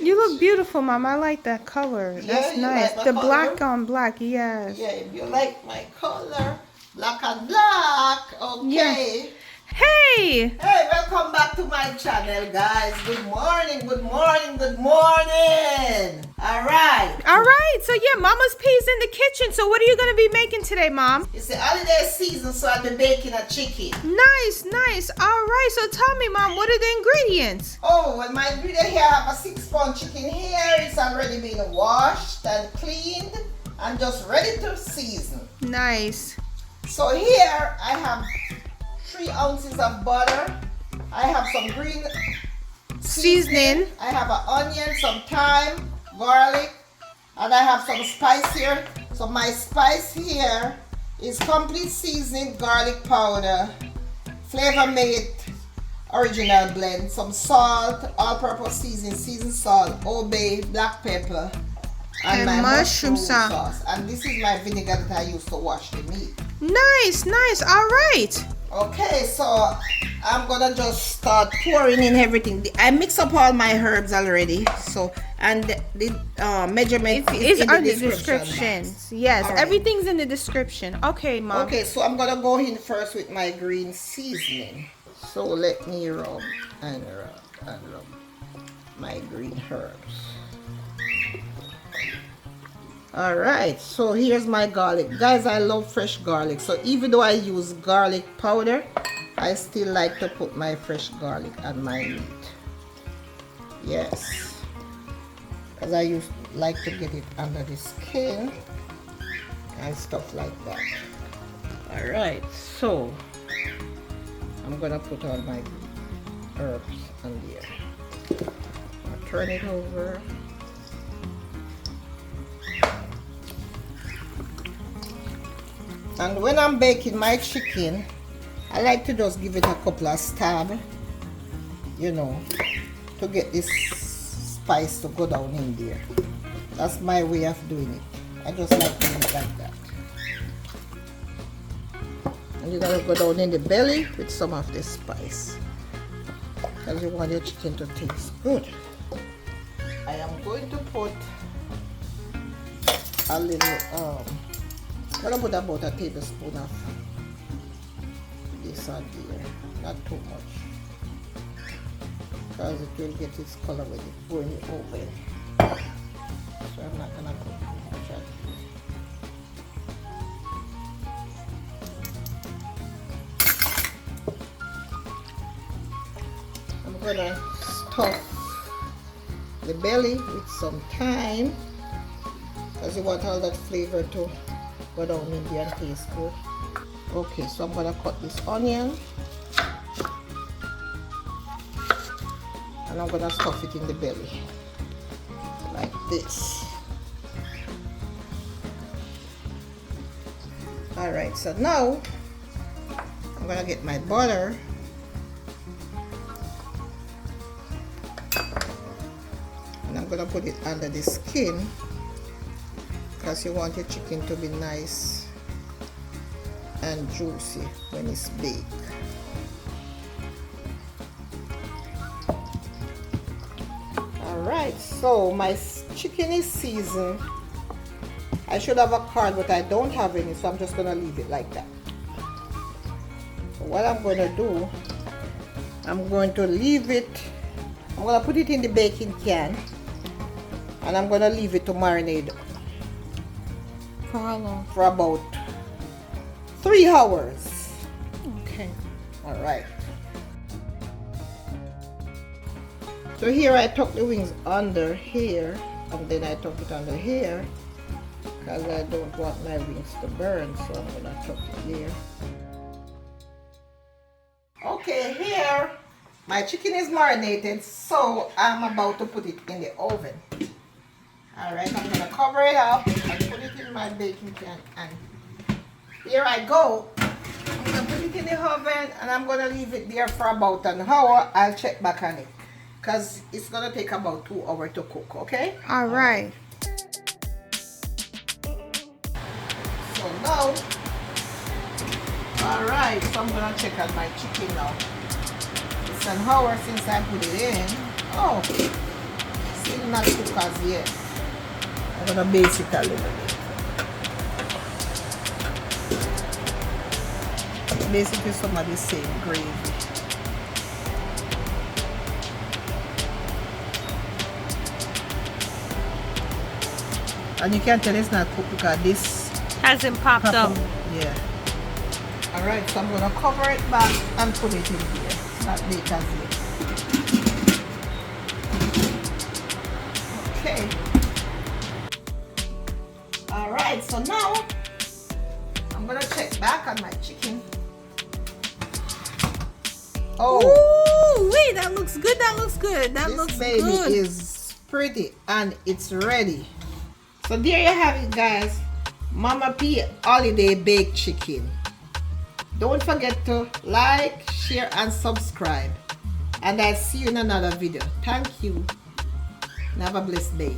You look beautiful, Mom. I like that color. That's nice. Like the color? black on black, yes. Yeah, if you like my color, black and black. Okay. Yeah. Hey! Hey, welcome back to my channel, guys. Good morning, good morning, good morning. All right. All right. So, yeah, Mama's P's in the kitchen. So, what are you going to be making today, Mom? It's the holiday season, so I'll be baking a chicken. Nice, nice. All right. So, tell me, Mom, what are the ingredients? Oh, well, my ingredient here, I have a 6-pound chicken here. It's already been washed and cleaned and just ready to season. Nice. So here I have 3 ounces of butter. I have some green Seasoning. I have an onion, some thyme, garlic, and I have some spice here. So my spice here is complete seasoning garlic powder, Flavor Made original blend, some salt, all-purpose seasoning, seasoned salt, obay, black pepper, and my mushroom sauce. And this is my vinegar that I use to wash the meat. Nice, nice. All right. Okay, so I'm gonna just start pouring in everything. I mix up all my herbs already. So, and the measurement is in the description. Yes, right. Everything's in the description. Okay, Mom. Okay, so I'm gonna go in first with my green seasoning. So let me rub and rub and rub my green herbs. All right, so here's my garlic. Guys, I love fresh garlic. So even though I use garlic powder, I still like to put my fresh garlic on my meat. Yes, because I like to get it under the skin and stuff like that. All right, so I'm gonna put all my herbs on there. I'll turn it over. And when I'm baking my chicken, I like to just give it a couple of stabs, you know, to get this spice to go down in there. That's my way of doing it. I just like doing it like that. And you're gonna go down in the belly with some of this spice, because you want your chicken to taste good. I am going to put a little I'm gonna put about a tablespoon of this on there, not too much, because it will get its color when it go in the oven. So I'm not gonna put too much on here. I'm gonna stuff the belly with some thyme, because you want all that flavor to go down in there and taste good. Okay, so I'm gonna cut this onion and I'm gonna stuff it in the belly like this. All right, so now I'm gonna get my butter and I'm gonna put it under the skin, because you want your chicken to be nice and juicy when it's baked. Alright, so my chicken is seasoned. I should have a card, but I don't have any, so I'm just going to leave it like that. So what I'm going to do, I'm going to leave it, I'm going to put it in the baking can, and I'm going to leave it to marinate For how long? for about 3 hours. Okay. All right. So here I tuck the wings under here, and then I tuck it under here, because I don't want my wings to burn, so I'm gonna tuck it there. Okay, here my chicken is marinated, so I'm about to put it in the oven. Alright, I'm gonna cover it up and put it in my baking pan, and here I go. I'm gonna put it in the oven and I'm gonna leave it there for about an hour. I'll check back on it, because it's gonna take about 2 hours to cook, okay? All right. So now, alright, so I'm gonna check on my chicken now. It's an hour since I put it in. Oh, still still not cooked as yet. I'm gonna baste it a little bit. Baste it with some of the same gravy. And you can tell it's not cooked because this Hasn't popped up. Yeah. Alright, so I'm gonna cover it back and put it in here. It's not baked as yet. Okay. Alright, so now I'm gonna check back on my chicken. Oh, Ooh, wait, that looks good. That looks good. That this looks baby good. is pretty and it's ready. So there you have it, guys. Mama P holiday baked chicken. Don't forget to like, share and subscribe. And I'll see you in another video. Thank you. And have a blessed day.